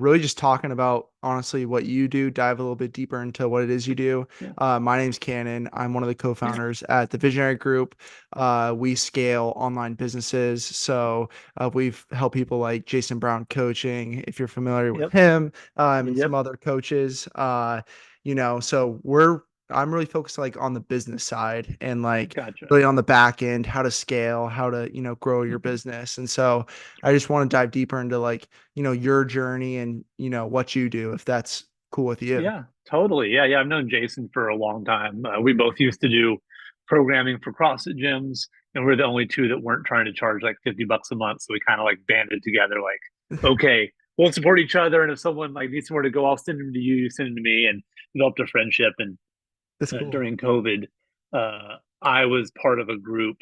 really just talking about honestly what you do, dive a little bit deeper into what it is you do. Yeah. My name's Cannon. I'm one of the Yeah. co-founders at the Visionary Group. We scale online businesses. So we've helped people like Jason Brown Coaching, if you're familiar with Yep. him, and some Yep. other coaches. So I'm really focused like on the business side and like Gotcha. really on the back end, how to scale, how to, grow your Mhm. business. And so I just want to dive deeper into like, your journey and, what you do, if that's cool with you. Yeah, totally. Yeah. I've known Jason for a long time. We both used to do programming for CrossFit gyms, and we're the only two that weren't trying to charge like $50 a month. So we kind of like banded together, like, okay, we'll support each other. And if someone like needs somewhere to go, I'll send them to you, you send them to me, and developed a friendship. And That's cool. during COVID, I was part of a group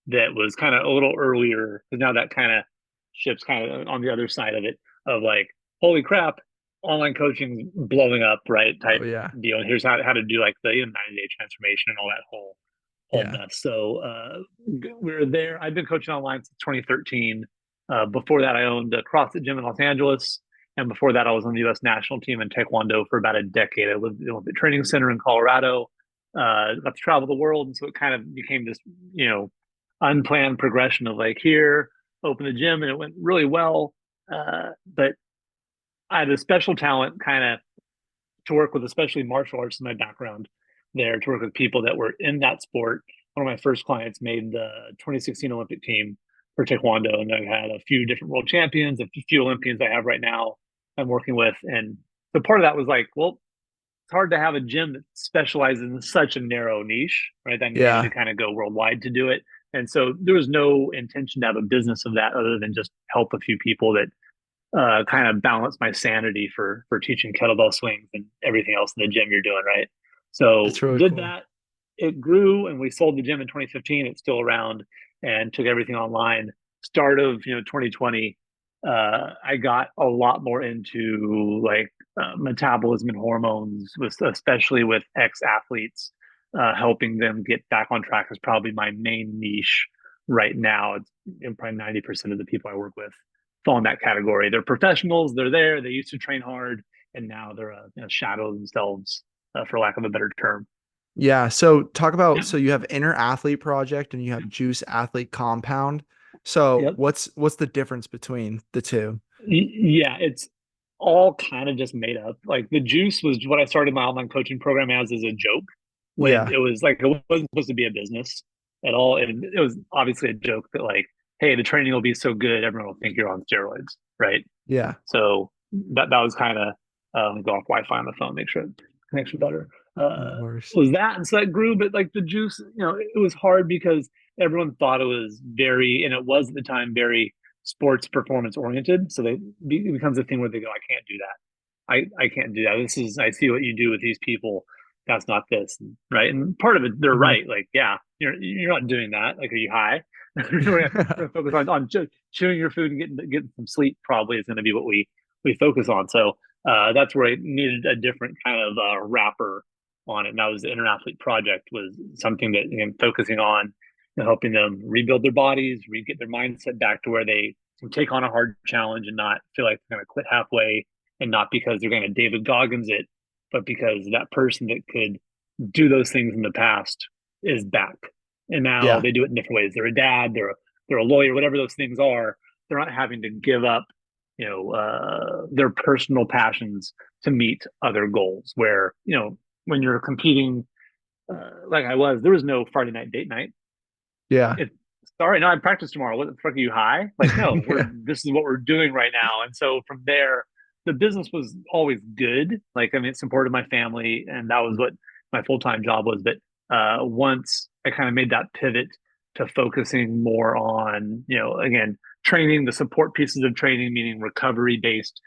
that was kind of a little earlier because now that kind of ship's kind of on the other side of it of like, holy crap, online coaching's blowing up, right? Oh Type yeah. deal. And here's how to do like the 90-day transformation and all that whole Yeah. mess. So we were there. I've been coaching online since 2013. Before that, I owned a CrossFit gym in Los Angeles. And before that, I was on the U.S. national team in Taekwondo for about a decade. I lived at the Olympic Training Center in Colorado. Got to travel the world, and so it kind of became this, you know, unplanned progression of like here, open the gym, and it went really well. But I had a special talent, kind of, to work with, especially martial arts in my background. There to work with people that were in that sport. One of my first clients made the 2016 Olympic team for Taekwondo, and I had a few different world champions, a few Olympians I have right now I'm working with, and so part of that was like, well, it's hard to have a gym that specializes in such a narrow niche, right? That needed to Yeah. kind of go worldwide to do it. And so there was no intention to have a business of that other than just help a few people that kind of balance my sanity for teaching kettlebell swings and everything else in the gym you're doing, right? So That's really did cool. that. It grew, and we sold the gym in 2015. It's still around, and took everything online. Start of 2020, I got a lot more into like metabolism and hormones, with especially with ex athletes, helping them get back on track is probably my main niche right now. It's probably 90% of the people I work with fall in that category. They're professionals. They're there. They used to train hard, and now they're shadow themselves, for lack of a better term. Yeah. So talk about, Yeah. so you have Inner Athlete Project and you have Juice Athlete Compound. So Yep. what's the difference between the two? Yeah, it's all kind of just made up. Like the juice was what I started my online coaching program as a joke, when Yeah. it was like it wasn't supposed to be a business at all. And it was obviously a joke that like, hey, the training will be so good, everyone will think you're on steroids, right? Yeah. So that was kind of go off Wi-Fi on the phone, make sure connection better. No Uh, worries. was that, and so that grew, but like the juice, it was hard because everyone thought it was very, and it was at the time very sports performance oriented. So it becomes a thing where they go, I can't do that. I can't do that. This is, I see what you do with these people. That's not this, right? And part of it, they're Mhm. right. Like, yeah, you're not doing that. Like, are you high? We're gonna focus on chewing your food and getting some sleep. Probably is going to be what we focus on. So that's where I needed a different kind of wrapper on it. And that was the Inner Athlete Project, was something that, again, focusing on helping them rebuild their bodies, get their mindset back to where they can take on a hard challenge and not feel like they're going to quit halfway, and not because they're going to David Goggins it, but because that person that could do those things in the past is back, and now Yeah. they do it in different ways. They're a dad, they're a lawyer, whatever those things are. They're not having to give up, their personal passions to meet other goals. Where when you're competing, like I was, there was no Friday night date night. Yeah. It Sorry, no, I practice tomorrow. What the fuck, are you high? Like, no, we're Yeah. this is what we're doing right now. And so from there, the business was always good. Like, I mean, it supported my family, and that was what my full-time job was. But once I kind of made that pivot to focusing more on, again, training, the support pieces of training, meaning recovery based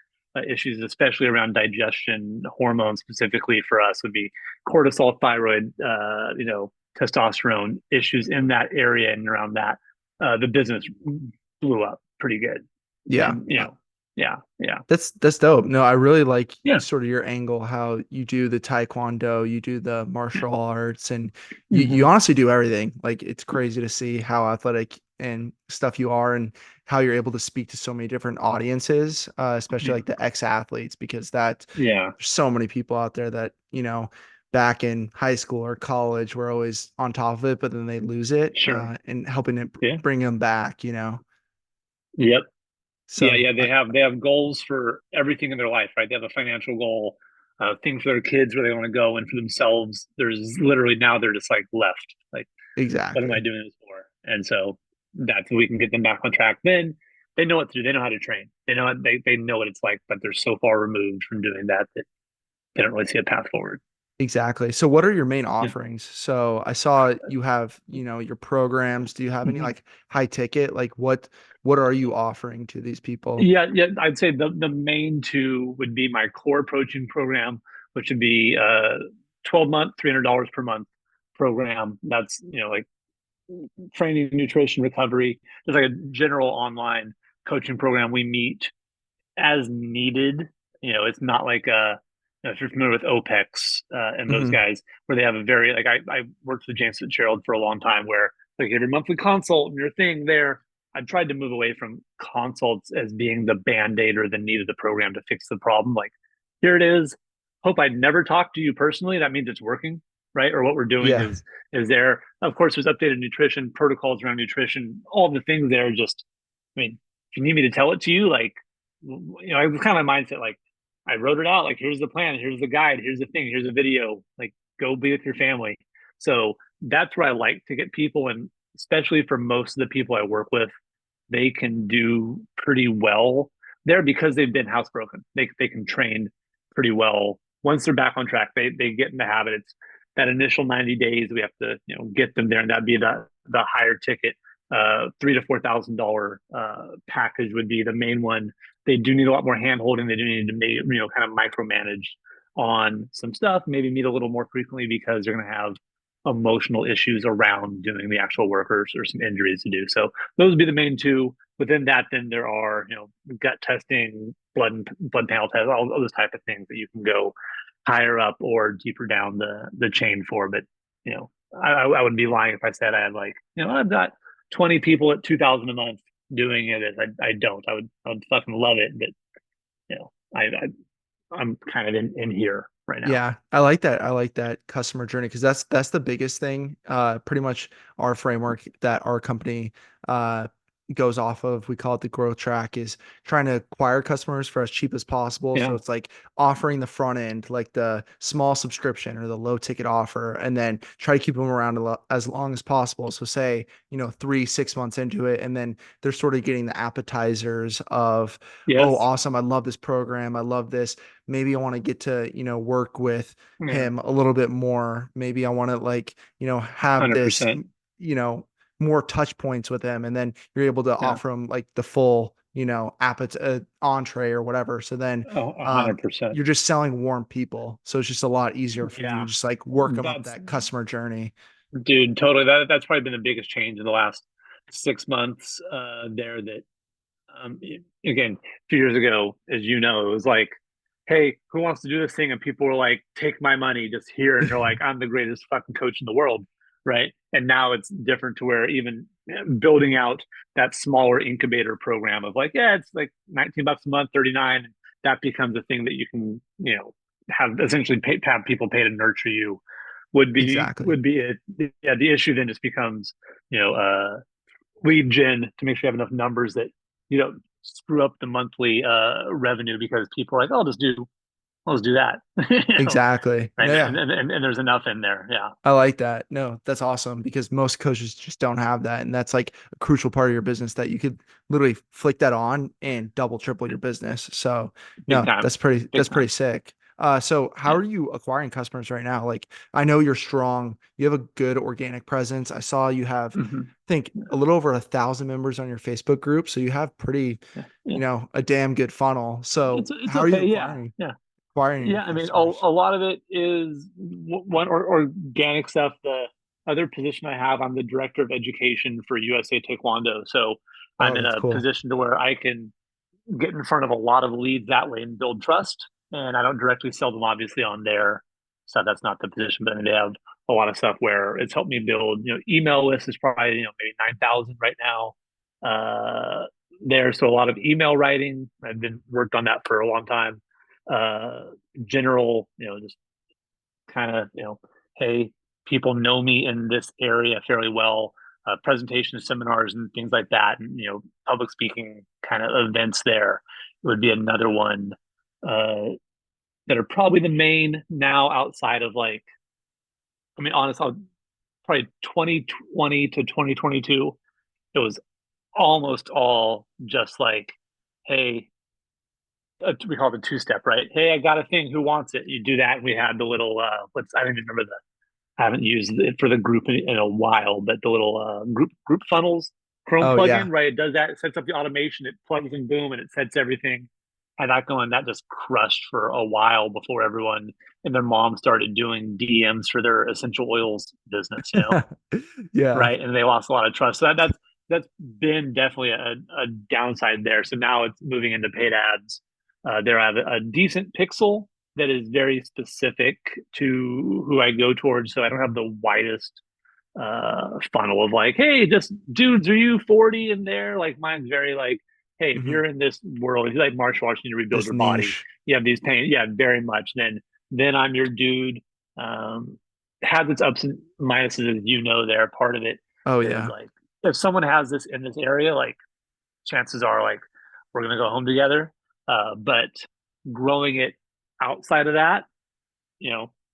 issues, especially around digestion, hormones specifically for us would be cortisol, thyroid, testosterone issues in that area and around that. The business blew up pretty good. Yeah. And yeah, yeah, That's dope. No, I really like yeah. sort of your angle, how you do the taekwondo, you do the martial arts, and you Mm-hmm. honestly do everything. Like it's crazy to see how athletic and stuff you are. And how you're able to speak to so many different audiences, especially Yeah. like the ex-athletes, because that Yeah. there's so many people out there that, back in high school or college were always on top of it, but then they lose it, Sure. and helping it Yeah. bring them back. Yep. Yeah, So yeah, they have goals for everything in their life, right? They have a financial goal, things for their kids where they want to go, and for themselves, there's literally now they're just like left. Like, what am I exactly. doing this for? And so that's we can get them back on track. Then they know what to do. They know how to train. They know what it's like, but they're so far removed from doing that that they don't really see a path forward. Exactly. So what are your main Yeah. offerings? So I saw you have, your programs. Do you have any Mhm. like high ticket? Like what are you offering to these people? Yeah, yeah. I'd say the main two would be my core coaching program, which would be 12-month, $300 per month program. That's like training, nutrition, recovery. There's like a general online coaching program. We meet as needed. It's not like if you're familiar with OPEX and those Hmm. guys, where they have a very like I worked with James Fitzgerald for a long time, where like every monthly consult and your thing there. I tried to move away from consults as being the band aid or the need of the program to fix the problem. Like, here it is. Hope I'd never talk to you personally. That means it's working, right? Or what we're doing Yeah. is there. Of course, there's updated nutrition protocols around nutrition. All the things there. Just, I mean, if you need me to tell it to you, like it was kind of my mindset. Like, I wrote it out. Like, here's the plan. Here's the guide. Here's the thing. Here's a video. Like, go be with your family. So that's where I like to get people, and especially for most of the people I work with, they can do pretty well there because they've been housebroken. They can train pretty well. Once they're back on track, they get in the habit. It's that initial 90 days we have to get them there, and that'd be the higher ticket, $3,000 to $4,000 package would be the main one. They do need a lot more hand holding. They do need to kind of micromanage on some stuff. Maybe meet a little more frequently because they're going to have emotional issues around doing the actual work, or some injuries to do. So those would be the main two. Within that, then there are gut testing, blood panel tests, all those type of things that you can go higher up or deeper down the chain for. But I wouldn't be lying if I said I had like I've got 20 people at 2,000 a month doing it. I don't. I would fucking love it, but I'm kind of in here right now. Yeah, I like that. I like that customer journey because that's the biggest thing. Pretty much our framework that our company uh goes off of, we call it the growth track, is trying to acquire customers for as cheap as possible. So Yeah. it's like offering the front end, like the small subscription or the low ticket offer, and then try to keep them around as long as possible. So say, 3, 6 months into it, and then they're sort of getting the appetizers of, oh, Yes. awesome, I love this program. I love this. Maybe I want to get to, work with Yeah. him a little bit more. Maybe I want to like, have this, 100%. you know, more touch points with him. And then you're able to Yeah. offer him like the full, entree or whatever. So then, Oh, 100%. you're just selling warm people. So it's just a lot easier for you to Yeah. just like work them up That's that customer journey. Dude, totally. That's probably been the biggest change in the last 6 months. There that again, a few years ago, as you know, it was like, hey, who wants to do this thing? And people were like, take my money, just here. And you're like, I'm the greatest fucking coach in the world. Right. And now it's different to where even building out that smaller incubator program of like, yeah, it's like 19 bucks a month, 39. That becomes a thing that you can, have essentially have people pay to nurture you would be Exactly. would be it. Yeah. The issue then just becomes, lead gen to make sure you have enough numbers that you don't screw up the monthly revenue because people are like, I'll just do that. Exactly. And, Yeah. and there's enough in there. Yeah. I like that. No, that's awesome because most coaches just don't have that. And that's like a crucial part of your business that you could literally flick that on and double, triple your business. So Big no, time. that's Big pretty time. sick. So how Yeah. are you acquiring customers right now? Like I know you're strong. You have a good organic presence. I saw you have, Mm-hmm. I think a little over 1,000 members on your Facebook group. So you have pretty, Yeah. Yeah. a damn good funnel. So It's how are you okay. Yeah. acquiring, Yeah. acquiring new Yeah, I mean, customers? a lot of it is one or organic stuff. The other position I have, I'm the director of education for USA Taekwondo. So I'm Oh, in that's a cool. position to where I can get in front of a lot of leads that way and build trust. And I don't directly sell them, obviously, on their stuff. That's not the position, but I mean, they have a lot of stuff where it's helped me build. Email list is probably maybe 9,000 right now. there. So a lot of email writing. I've been worked on that for a long time. Uh, General, just kind of, hey, people know me in this area fairly well. Presentation seminars and things like that, and public speaking kind of events there would be another one that are probably the main now outside of like, I mean, honestly, probably 2020 to 2022, it was almost all just like, hey, we call it the two-step, right? Hey, I got a thing. Who wants it? You do that. And we had the little, I don't even remember I haven't used it for the group in a while, but the little group funnels Chrome Oh plugin, yeah. right? It does that. It sets up the automation. It plugs in, boom, and it sets everything. And that just crushed for a while before everyone and their mom started doing DMs for their essential oils business, Yeah. right? And they lost a lot of trust. So that's been definitely a downside there. So now it's moving into paid ads. There I have a decent pixel that is very specific to who I go towards. So I don't have the widest funnel of like, hey, just dudes, are you 40 in there? Like mine's very like, hey, if Hmm. you're in this world, if you like martial arts, you need to rebuild This your body. niche. You have these pain, yeah, very much. Then I'm your dude. Um, has its ups and minuses, as there. Part of it Oh is yeah. like if someone has this in this area, like chances are like we're gonna go home together. But growing it outside of that,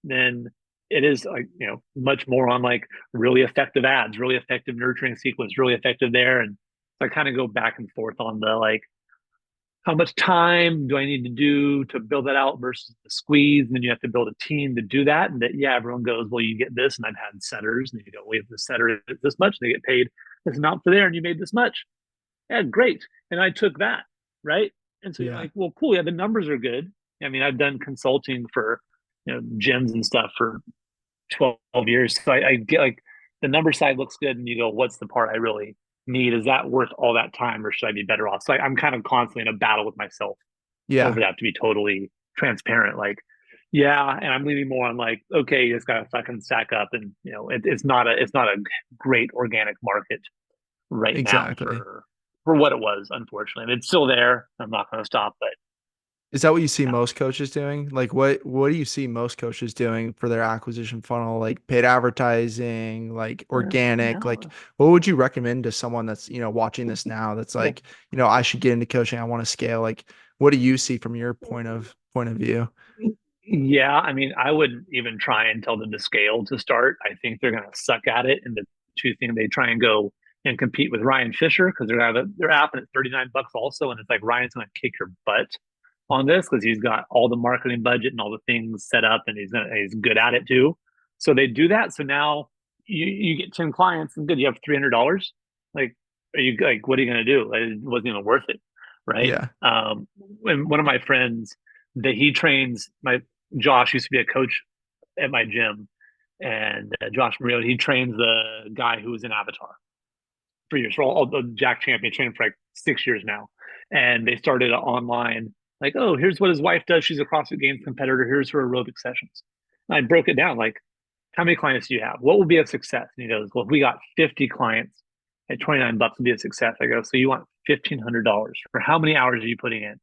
then it is like, much more on like really effective ads, really effective nurturing sequence, really effective there. And so I kind of go back and forth on the like, how much time do I need to do to build that out versus the squeeze? And then you have to build a team to do that. And that, yeah, everyone goes, well, you get this. And I've had setters, and you go, we have the setter this much, and they get paid this amount for there, and you made this much. Yeah, great. And I took that, right? And so you're Yeah. like, well, cool. Yeah, the numbers are good. I mean, I've done consulting for gyms and stuff for 12 years. So I get like the number side looks good, and you go, what's the part I really need? Is that worth all that time, or should I be better off? So I'm kind of constantly in a battle with myself Yeah. over that, to be totally transparent. Like, yeah, and I'm leaning more on like, okay, you just gotta fucking stack up, and it's not a great organic market right now Exactly. for what it was, unfortunately. And it's still there. I'm not going to stop, but Is that what you see yeah. most coaches doing? Like what do you see most coaches doing for their acquisition funnel? Like paid advertising, like organic, like Yeah. what would you recommend to someone that's, watching this now that's Yeah. like, I should get into coaching, I want to scale. Like what do you see from your point of view? Yeah, I mean, I wouldn't even try and tell them to scale to start. I think they're going to suck at it. And the two things they try and go and compete with Ryan Fisher because they're app and it's $39 also, and it's like Ryan's going to kick your butt on this because he's got all the marketing budget and all the things set up, and he's good at it too. So they do that. So now you get 10 clients and good, you have $300. Like, are you like, what are you going to do? Like, it wasn't even worth it, right? Yeah. And one of my friends that he trains my Josh used to be a coach at my gym, and Josh Mario, he trains the guy who was in Avatar for years, for all the Jack Champion, trained for like 6 years now. And they started online, like, oh, here's what his wife does. She's a CrossFit Games competitor. Here's her aerobic sessions. And I broke it down, like, how many clients do you have? What will be a success? And he goes, well, if we got 50 clients at $29 would be a success. I go, so you want $1,500 for how many hours are you putting in?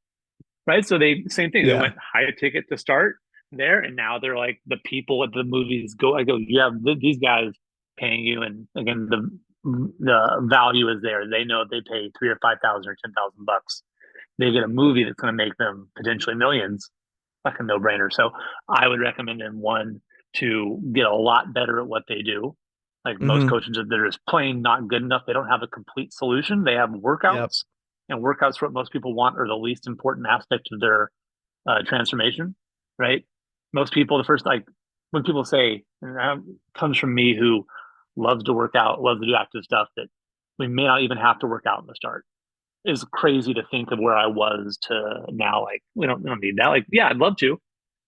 Right. So they same thing. They Yeah. went high ticket to start there, and now they're like the people at the movies go. I go, you have these guys paying you, and again the value is there. They know if they pay 3 or 5 thousand or $10,000, they get a movie that's going to make them potentially millions. Like a no brainer. So I would recommend them one to get a lot better at what they do. Like most Hmm. coaches, they're just plain not good enough. They don't have a complete solution. They have Yep. workouts, and workouts for what most people want are the least important aspect of their transformation, right? Most people, the first like when people say, and that comes from me who loves to work out, loves to do active stuff, that we may not even have to work out in the start. Is crazy to think of where I was to now. Like we don't need that. Like yeah, I'd love to,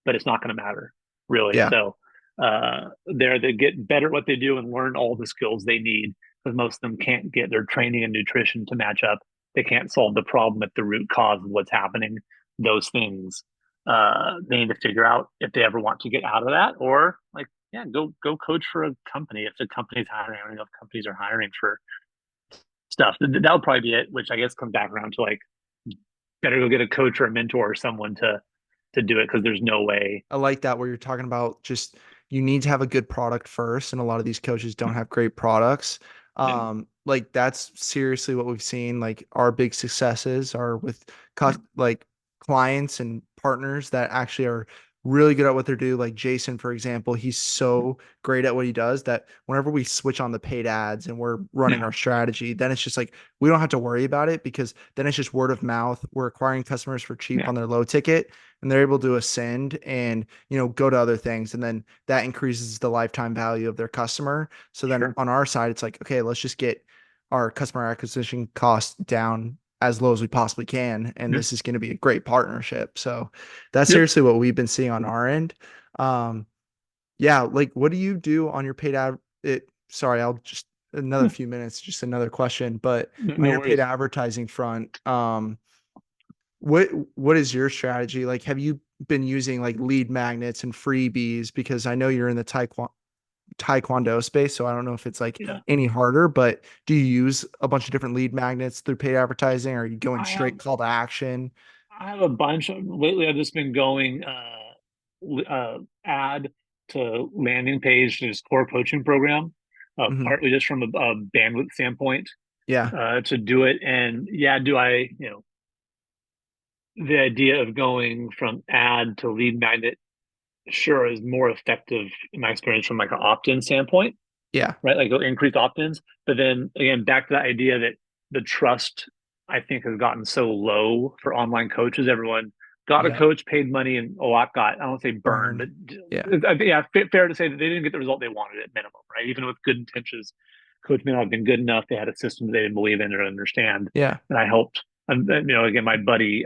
but it's not going to matter really. Yeah. So they get better at what they do and learn all the skills they need because most of them can't get their training and nutrition to match up. They can't solve the problem at the root cause of what's happening. Those things they need to figure out if they ever want to get out of that, or like yeah, go coach for a company if the company's hiring. I don't know if companies are hiring for stuff. That would probably be it, which I guess comes back around to like better go get a coach or a mentor or someone to do it because there's no way. I like that where you're talking about just you need to have a good product first, and a lot of these coaches don't have great products. Yeah, Like that's seriously what we've seen. Like our big successes are with like clients and partners that actually are really good at what they do. Like Jason, for example, he's so great at what he does that whenever we switch on the paid ads and we're running yeah, our strategy, then it's just like we don't have to worry about it because then it's just word of mouth. We're acquiring customers for cheap yeah, on their low ticket and they're able to ascend and go to other things and then that increases the lifetime value of their customer. So then sure, on our side it's like, okay, let's just get our customer acquisition cost down as low as we possibly can, and yeah, this is going to be a great partnership. So that's yep. seriously what we've been seeing on our end. um yeah, like what do you do on your paid ad sorry, I'll just another few minutes, just another question, but on No your paid worries. advertising front, what what is your strategy? Like, have you been using like lead magnets and freebies? Because I know you're in the taekwondo space, so I don't know if it's like Yeah, any harder, but do you use a bunch of different lead magnets through paid advertising, or are you going I have straight call to action? I have a bunch lately. I've just been going ad to landing page to this core coaching program, Hmm. partly just from a bandwidth standpoint Yeah, to do it. And yeah, do I, the idea of going from ad to lead magnet sure is more effective in my experience from like an opt-in standpoint, yeah, right? Like increased opt-ins. But then again, back to that idea that the trust I think has gotten so low for online coaches. Everyone got a yeah. coach, paid money, and a lot got, I don't say burned, Burn. but Yeah, yeah, fair to say that they didn't get the result they wanted at minimum, right? Even with good intentions, coach may not have been good enough. They had a system they didn't believe in or understand. yeah. And I helped. And again, my buddy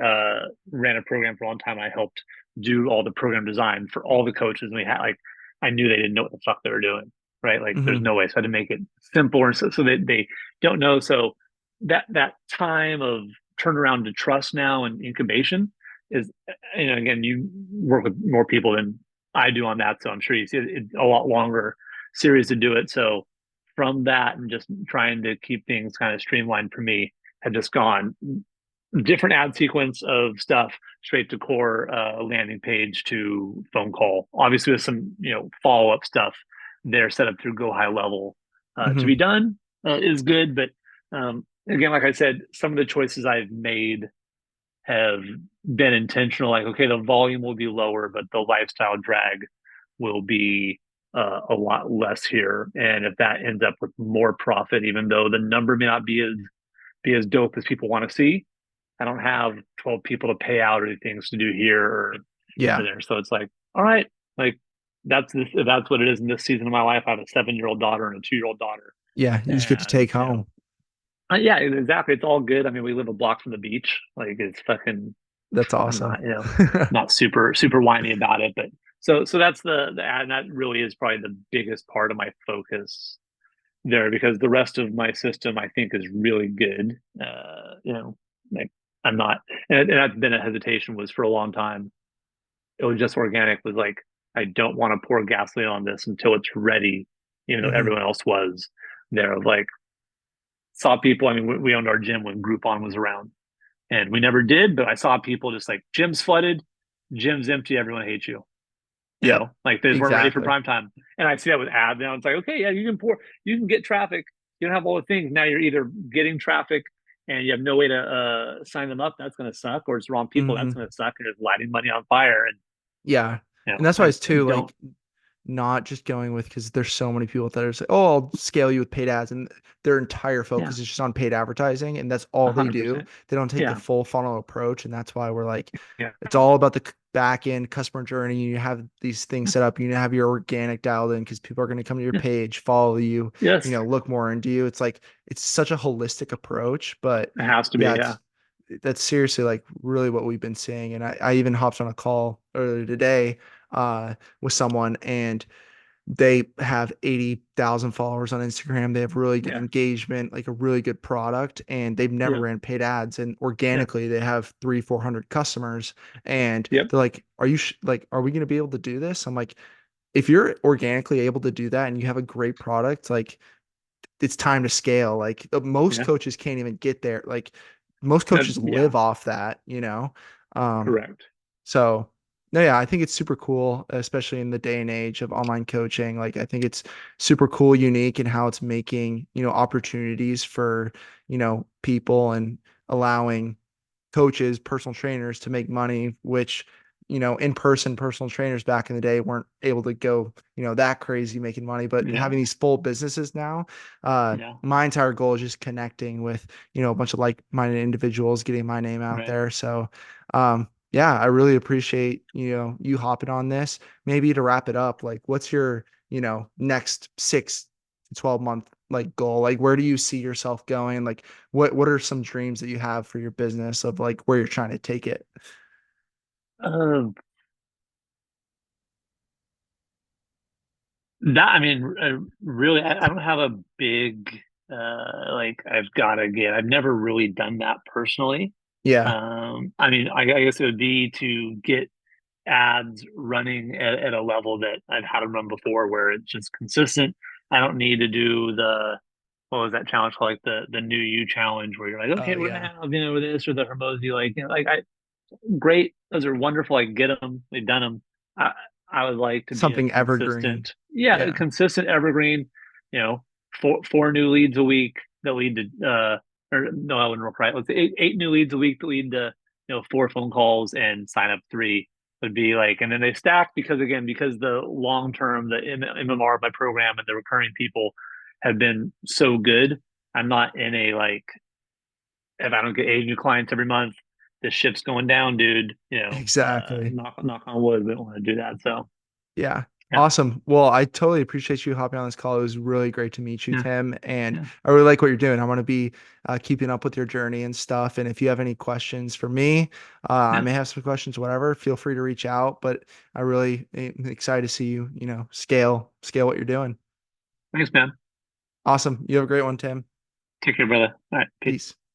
ran a program for a long time. I helped do all the program design for all the coaches, and we had like I knew they didn't know what the fuck they were doing, right? Like there's Hmm. no way. So I had to make it simpler so that they don't know. So that time of turnaround to trust now and incubation is, again, you work with more people than I do on that. So I'm sure you see it a lot longer series to do it. So from that and just trying to keep things kind of streamlined for me have just gone different ad sequence of stuff straight to core landing page to phone call. Obviously, with some follow up stuff there set up through Go High Level to be Hmm. done is good. But again, like I said, some of the choices I've made have been intentional. Like, okay, the volume will be lower, but the lifestyle drag will be a lot less here. And if that ends up with more profit, even though the number may not be as dope as people want to see, I don't have 12 people to pay out or things to do here or Yeah, there. So it's like, all right, like that's what it is in this season of my life. I have a 7-year-old daughter and a 2-year-old daughter. yeah. You just get to And take home. yeah, exactly. It's all good. I mean, we live a block from the beach. Like it's fucking That's I'm awesome. not, not super whiny about it, but so that's the ad, and that really is probably the biggest part of my focus there because the rest of my system I think is really good. Like I'm not, and that's been a hesitation was for a long time. It was just organic. Was like I don't want to pour gasoline on this until it's ready, even though Hmm. everyone else was there. Like saw people. I mean, we owned our gym when Groupon was around, and we never did. But I saw people just like gym's flooded, gym's empty, everyone hates you. Yep, Like they just weren't ready for exactly. prime time. And I see that with ads now. It's like, okay, yeah, you can get traffic. You don't have all the things. Now you're either getting traffic and you have no way to sign them up. That's going to suck. Or it's the wrong people. That's Hmm. going to suck. And just lighting money on fire. And, Yeah. And that's why I it's too don't, like not just going with because there's so many people that are saying, "Oh, I'll scale you with paid ads," and their entire yeah, focus is just on paid advertising, and that's all they do. 100%. They don't take the Yeah. full funnel approach, and that's why we're like, Yeah. it's all about the back end customer journey. You have these things set up. You have your organic dialed in because people are going to come to your Yeah. page, follow you, Yes. look more into you. It's like it's such a holistic approach, but It has to be. yeah, Yeah. it's that's seriously like really what we've been seeing. And I even hopped on a call earlier today with someone and they have 80,000 followers on Instagram. They have really good Yeah. engagement, like a really good product, and they've never Yeah. ran paid ads. And Yeah. organically, they have 400 customers. And Yep. they're like, "Are you like, are we going to be able to do this?" I'm like, if you're organically able to do that and you have a great product, like it's time to scale. Like most Yeah. coaches can't even get there. Like most coaches Yeah. live off that, you know? Um, Correct. so no, yeah, I think it's super cool, especially in the day and age of online coaching. Like I think it's super cool, unique in how it's making, opportunities for, people and allowing coaches, personal trainers to make money, which, in-person personal trainers back in the day weren't able to go, that crazy making money, but Yeah. having these full businesses now, Yeah. my entire goal is just connecting with, a bunch of like-minded individuals, getting my name out Right. there. So, yeah, I really appreciate, you hopping on this. Maybe to wrap it up, like what's your, next 6 to 12 month like goal? Like where do you see yourself going? Like what are some dreams that you have for your business of like where you're trying to take it? Um, that I mean, really, I don't have a big like I've got to get. I've never really done that personally. Yeah, I mean, I guess it would be to get ads running at a level that I've had them run before, where it's just consistent. I don't need to do the what was that challenge called, like the new you challenge, where you're like, oh okay, we're gonna yeah, have this or the Hermosi, like like I great. Those are wonderful. I get them. We've done them. I, I would like to be a something evergreen. consistent, yeah, a Yeah, consistent evergreen. You know, four new leads a week that lead to, or no, I wouldn't work right. Let's say eight new leads a week that lead to, four phone calls and sign up three would be like, and then they stack because again, because the long term, the MMR of my program and the recurring people have been so good. I'm not in a like if I don't get 80 new clients every month, this ship's going down, dude. exactly. Knock on wood, we don't want to do that. So Yeah. yeah, Awesome. Well, I totally appreciate you hopping on this call. It was really great to meet you, yeah, Tim. And yeah, I really like what you're doing. I want to be keeping up with your journey and stuff. And if you have any questions for me, I yeah. may have some questions, whatever, feel free to reach out. But I really am excited to see you, scale what you're doing. Thanks, man. Awesome. You have a great one, Tim. Take care, brother. All right, peace. Peace.